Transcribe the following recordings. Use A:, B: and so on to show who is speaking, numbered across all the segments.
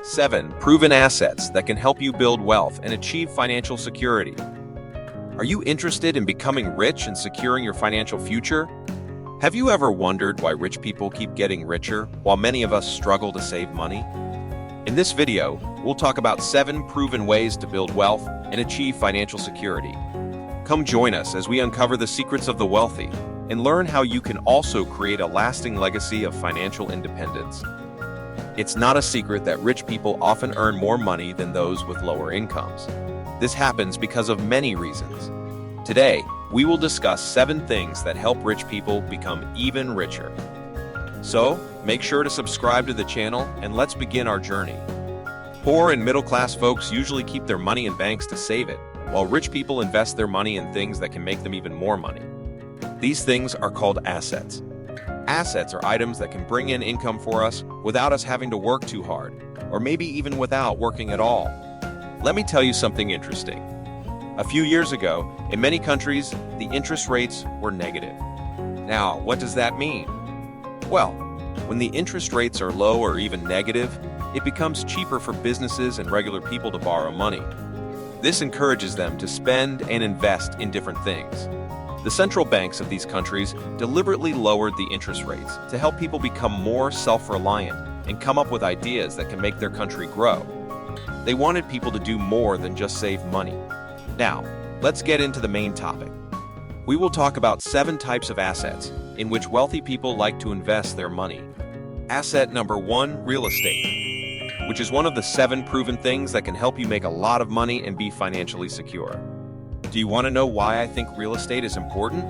A: 7 proven assets that can help you build wealth and achieve financial security. Are you interested in becoming rich and securing your financial future? Have you ever wondered why rich people keep getting richer while many of us struggle to save money? In this video, we'll talk about 7 proven ways to build wealth and achieve financial security. Come join us as we uncover the secrets of the wealthy and learn how you can also create a lasting legacy of financial independence. It's not a secret that rich people often earn more money than those with lower incomes. This happens because of many reasons. Today, we will discuss 7 things that help rich people become even richer. So, make sure to subscribe to the channel and let's begin our journey. Poor and middle-class folks usually keep their money in banks to save it, while rich people invest their money in things that can make them even more money. These things are called assets. Assets are items that can bring in income for us without us having to work too hard, or maybe even without working at all. Let me tell you something interesting. A few years ago, in many countries, the interest rates were negative. Now, what does that mean? Well, when the interest rates are low or even negative, it becomes cheaper for businesses and regular people to borrow money. This encourages them to spend and invest in different things. The central banks of these countries deliberately lowered the interest rates to help people become more self-reliant and come up with ideas that can make their country grow. They wanted people to do more than just save money. Now, let's get into the main topic. We will talk about 7 types of assets in which wealthy people like to invest their money. Asset number 1, real estate, which is one of the 7 proven things that can help you make a lot of money and be financially secure. Do you want to know why I think real estate is important?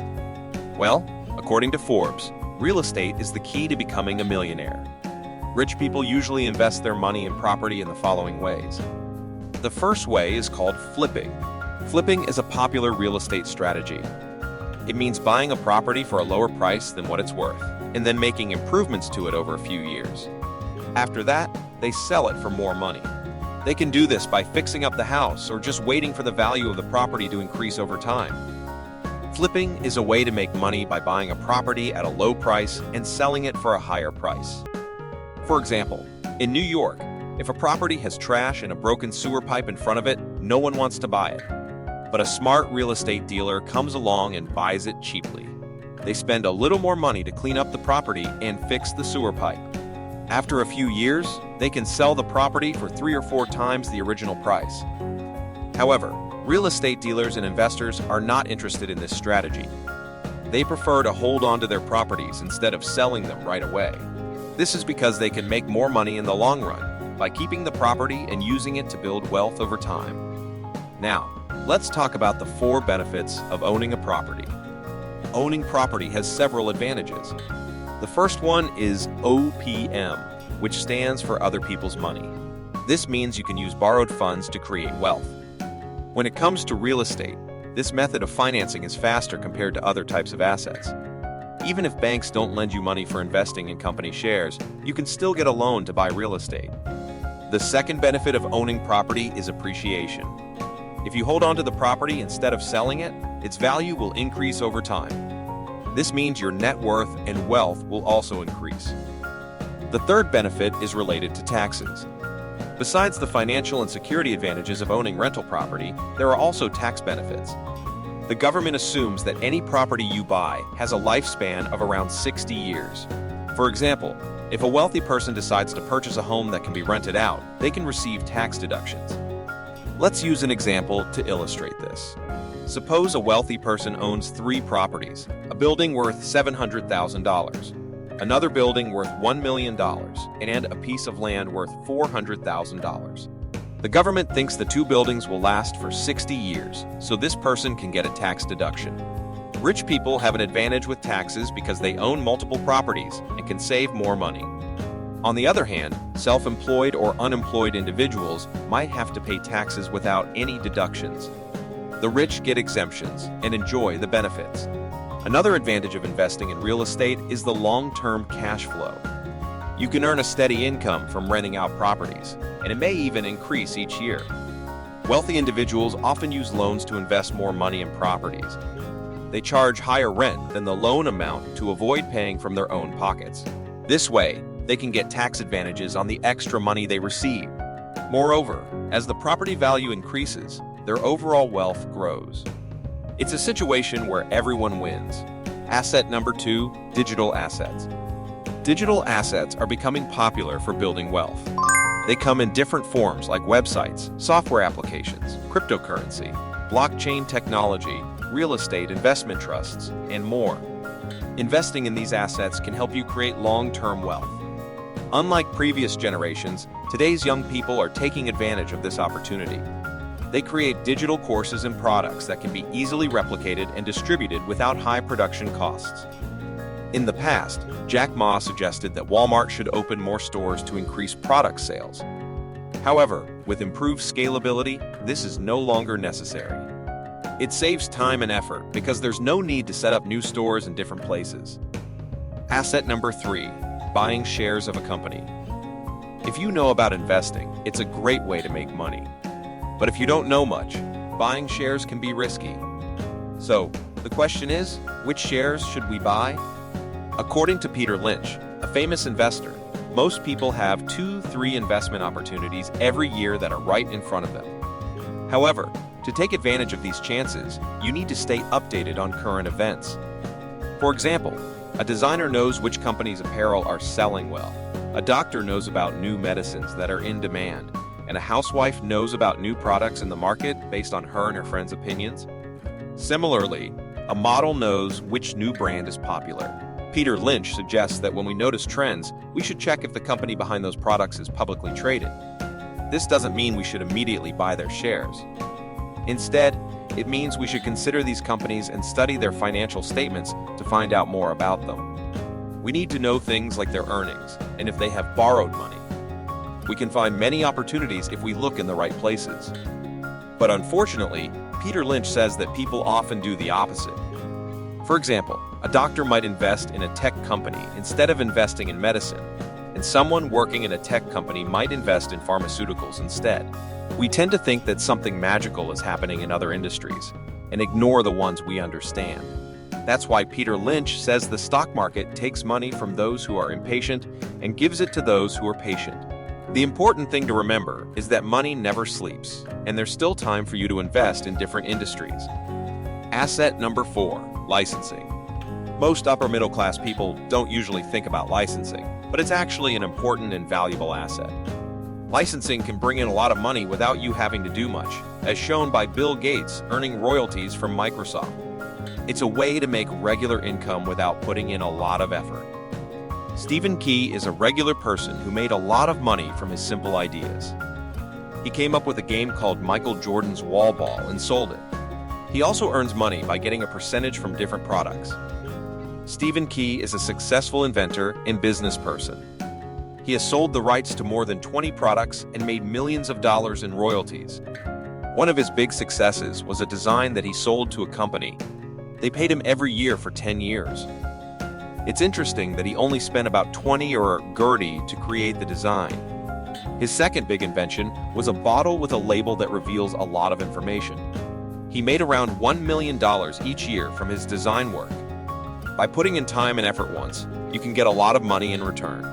A: Well, according to Forbes, real estate is the key to becoming a millionaire. Rich people usually invest their money in property in the following ways. The first way is called flipping. Flipping is a popular real estate strategy. It means buying a property for a lower price than what it's worth, and then making improvements to it over a few years. After that, they sell it for more money. They can do this by fixing up the house or just waiting for the value of the property to increase over time. Flipping is a way to make money by buying a property at a low price and selling it for a higher price. For example, in New York, if a property has trash and a broken sewer pipe in front of it, no one wants to buy it. But a smart real estate dealer comes along and buys it cheaply. They spend a little more money to clean up the property and fix the sewer pipe. After a few years, they can sell the property for 3 or 4 times the original price. However, real estate dealers and investors are not interested in this strategy. They prefer to hold on to their properties instead of selling them right away. This is because they can make more money in the long run by keeping the property and using it to build wealth over time. Now, let's talk about the 4 benefits of owning a property. Owning property has several advantages. The first one is OPM, which stands for other people's money. This means you can use borrowed funds to create wealth. When it comes to real estate, this method of financing is faster compared to other types of assets. Even if banks don't lend you money for investing in company shares, you can still get a loan to buy real estate. The second benefit of owning property is appreciation. If you hold on to the property instead of selling it, its value will increase over time. This means your net worth and wealth will also increase. The third benefit is related to taxes. Besides the financial and security advantages of owning rental property, there are also tax benefits. The government assumes that any property you buy has a lifespan of around 60 years. For example, if a wealthy person decides to purchase a home that can be rented out, they can receive tax deductions. Let's use an example to illustrate this. Suppose a wealthy person owns 3 properties, a building worth $700,000, another building worth $1 million, and a piece of land worth $400,000. The government thinks the 2 buildings will last for 60 years, so this person can get a tax deduction. Rich people have an advantage with taxes because they own multiple properties and can save more money. On the other hand, self-employed or unemployed individuals might have to pay taxes without any deductions. The rich get exemptions and enjoy the benefits. Another advantage of investing in real estate is the long-term cash flow. You can earn a steady income from renting out properties, and it may even increase each year. Wealthy individuals often use loans to invest more money in properties. They charge higher rent than the loan amount to avoid paying from their own pockets. This way, they can get tax advantages on the extra money they receive, Moreover, as the property value increases, their overall wealth grows. It's a situation where everyone wins. Asset number 2, digital assets. Digital assets are becoming popular for building wealth. They come in different forms like websites, software applications, cryptocurrency, blockchain technology, real estate investment trusts, and more. Investing in these assets can help you create long-term wealth. Unlike previous generations, today's young people are taking advantage of this opportunity. They create digital courses and products that can be easily replicated and distributed without high production costs. In the past, Jack Ma suggested that Walmart should open more stores to increase product sales. However, with improved scalability, this is no longer necessary. It saves time and effort because there's no need to set up new stores in different places. Asset number 3, buying shares of a company. If you know about investing, it's a great way to make money. But if you don't know much, buying shares can be risky. So, the question is, which shares should we buy? According to Peter Lynch, a famous investor, most people have 2-3 investment opportunities every year that are right in front of them. However, to take advantage of these chances, you need to stay updated on current events. For example, a designer knows which companies' apparel are selling well. A doctor knows about new medicines that are in demand. And a housewife knows about new products in the market based on her and her friends' opinions. Similarly, a model knows which new brand is popular. Peter Lynch suggests that when we notice trends, we should check if the company behind those products is publicly traded. This doesn't mean we should immediately buy their shares. Instead, it means we should consider these companies and study their financial statements to find out more about them. We need to know things like their earnings and if they have borrowed money. We can find many opportunities if we look in the right places. But unfortunately, Peter Lynch says that people often do the opposite. For example, a doctor might invest in a tech company instead of investing in medicine, and someone working in a tech company might invest in pharmaceuticals instead. We tend to think that something magical is happening in other industries, and ignore the ones we understand. That's why Peter Lynch says the stock market takes money from those who are impatient and gives it to those who are patient. The important thing to remember is that money never sleeps, and there's still time for you to invest in different industries. Asset number 4, licensing. Most upper middle class people don't usually think about licensing, but it's actually an important and valuable asset. Licensing can bring in a lot of money without you having to do much, as shown by Bill Gates earning royalties from Microsoft. It's a way to make regular income without putting in a lot of effort. Stephen Key is a regular person who made a lot of money from his simple ideas. He came up with a game called Michael Jordan's Wall Ball and sold it. He also earns money by getting a percentage from different products. Stephen Key is a successful inventor and business person. He has sold the rights to more than 20 products and made millions of dollars in royalties. One of his big successes was a design that he sold to a company. They paid him every year for 10 years. It's interesting that he only spent about 20 or Gertie to create the design. His second big invention was a bottle with a label that reveals a lot of information. He made around $1 million each year from his design work. By putting in time and effort once, you can get a lot of money in return.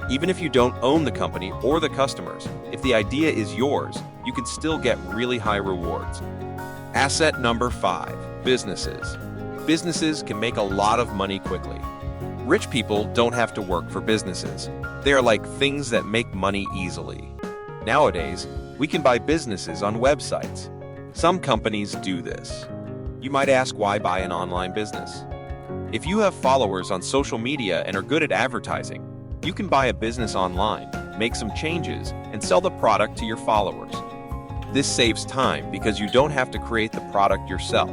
A: Even if you don't own the company or the customers, if the idea is yours, you can still get really high rewards. Asset number 5, businesses. Businesses can make a lot of money quickly. Rich people don't have to work for businesses. They are like things that make money easily. Nowadays, we can buy businesses on websites. Some companies do this. You might ask, why buy an online business? If you have followers on social media and are good at advertising, you can buy a business online, make some changes, and sell the product to your followers. This saves time because you don't have to create the product yourself.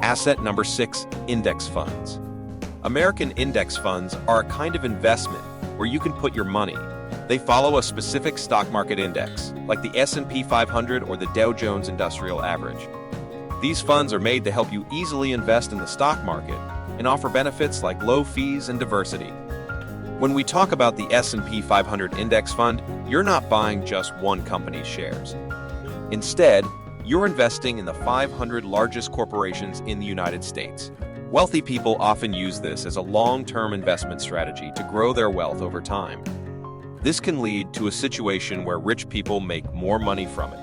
A: Asset number 6, index funds. American index funds are a kind of investment where you can put your money. They follow a specific stock market index, like the S&P 500 or the Dow Jones Industrial Average. These funds are made to help you easily invest in the stock market and offer benefits like low fees and diversity. When we talk about the S&P 500 index fund, you're not buying just one company's shares. Instead, you're investing in the 500 largest corporations in the United States. Wealthy people often use this as a long-term investment strategy to grow their wealth over time. This can lead to a situation where rich people make more money from it.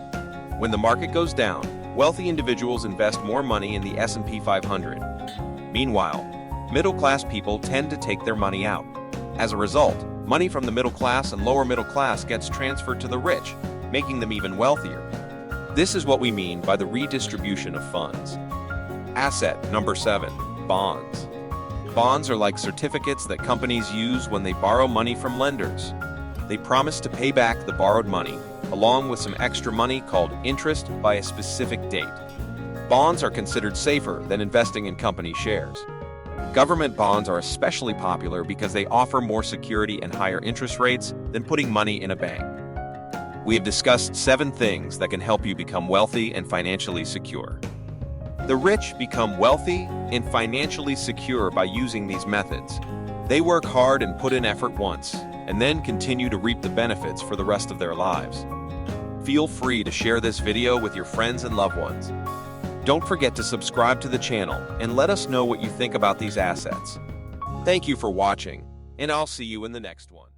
A: When the market goes down, wealthy individuals invest more money in the S&P 500. Meanwhile, middle-class people tend to take their money out. As a result, money from the middle class and lower middle class gets transferred to the rich, making them even wealthier. This is what we mean by the redistribution of funds. Asset number 7, bonds. Bonds are like certificates that companies use when they borrow money from lenders. They promise to pay back the borrowed money, along with some extra money called interest by a specific date. Bonds are considered safer than investing in company shares. Government bonds are especially popular because they offer more security and higher interest rates than putting money in a bank. We have discussed 7 things that can help you become wealthy and financially secure. The rich become wealthy and financially secure by using these methods. They work hard and put in effort once, and then continue to reap the benefits for the rest of their lives. Feel free to share this video with your friends and loved ones. Don't forget to subscribe to the channel and let us know what you think about these assets. Thank you for watching, and I'll see you in the next one.